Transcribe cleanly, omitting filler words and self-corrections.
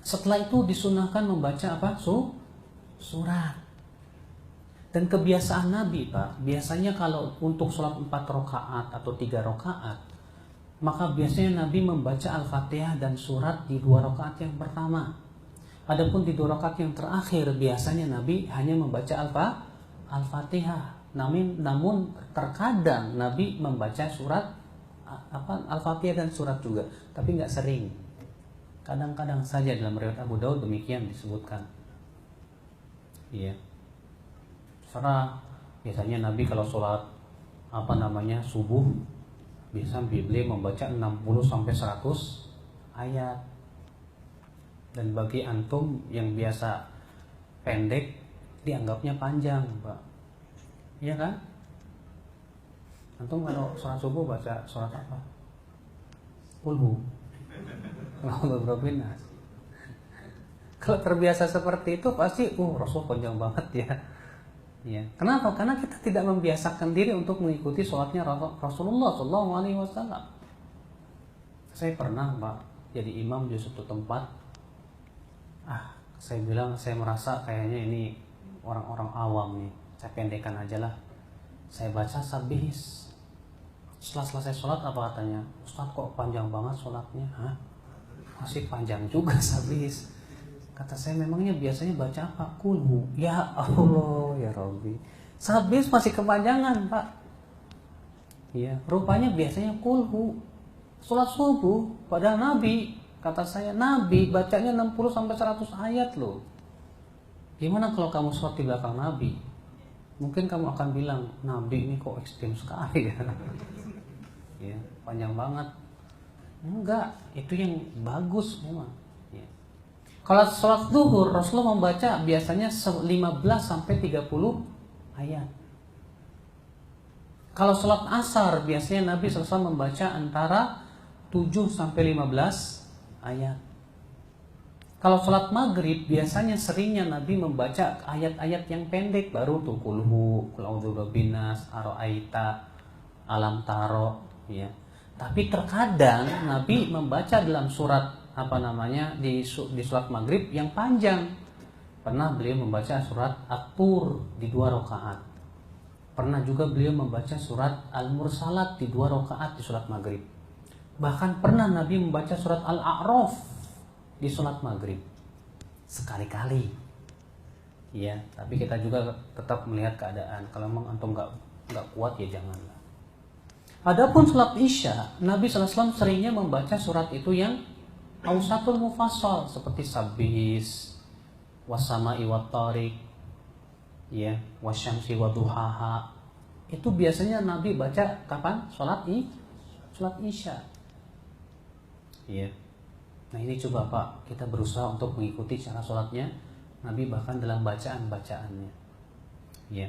Setelah itu disunahkan membaca apa? Surat. Dan kebiasaan Nabi, Pak, biasanya kalau untuk sholat 4 rakaat atau 3 rakaat, maka biasanya Nabi membaca Al-Fatihah dan surat di 2 rakaat yang pertama. Adapun di 2 rakaat yang terakhir, biasanya Nabi hanya membaca Al-Fatihah. Namun terkadang Nabi membaca surat Al-Fatihah dan surat juga, tapi nggak sering. Kadang-kadang saja. Dalam riwayat Abu Daud demikian disebutkan. Iya. Karena biasanya Nabi kalau sholat subuh, biasa beliau membaca 60 sampai 100 ayat. Dan bagi antum yang biasa pendek, dianggapnya panjang, Pak. Iya kan? Antum kalau sholat subuh baca surat apa? Qul Kalau terbiasa seperti itu pasti Rasul panjang banget ya. Ya. Kenapa? Karena kita tidak membiasakan diri untuk mengikuti sholatnya Rasulullah SAW. Saya pernah, Pak, jadi imam di suatu tempat. Saya merasa kayaknya ini orang-orang awam nih. Saya pendekkan aja lah. Saya baca sabihis. Setelah selesai sholat apa katanya? Ustaz, kok panjang banget sholatnya? Masih panjang juga sabihis. Kata saya, memangnya biasanya baca apa? Kulhu. Ya Allah, ya Rabbi. Sabihis masih kepanjangan, Pak. Ya, rupanya biasanya kulhu. Sholat subuh, padahal Nabi, kata saya, Nabi bacanya 60 sampai 100 ayat loh. Gimana kalau kamu sholat di belakang Nabi? Mungkin kamu akan bilang, Nabi ini kok ekstrem sekali ya. Ya, panjang banget. Enggak, itu yang bagus memang. Ya. Kalau sholat zuhur, Rasulullah membaca biasanya 15 sampai 30 ayat. Kalau sholat asar, biasanya Nabi SAW membaca antara 7 sampai 15 ayat. Kalau sholat maghrib, biasanya seringnya Nabi membaca ayat-ayat yang pendek, baru tuh kulhu, qul a'udzu birabbinas, ara'aita, alam taro, ya. Tapi terkadang Nabi membaca dalam surat di surat maghrib yang panjang. Pernah beliau membaca surat At-Tur di 2 rakaat. Pernah juga beliau membaca surat Al-Mursalat di 2 rakaat di surat maghrib. Bahkan pernah Nabi membaca surat Al-A'raf di surat maghrib sekali-kali. Ya, tapi kita juga tetap melihat keadaan. Kalau memang antum nggak kuat ya janganlah. Adapun salat Isya, Nabi SAW seringnya membaca surat itu yang Ausatul Mufassal, seperti Sabihis, Wasama'i Wattariq, ya, Wasyamsi Waduhaha. Itu biasanya Nabi baca kapan? Salat Isya. Ya. Nah, ini coba Pak, kita berusaha untuk mengikuti cara salatnya Nabi, bahkan dalam bacaan-bacaannya. Ya.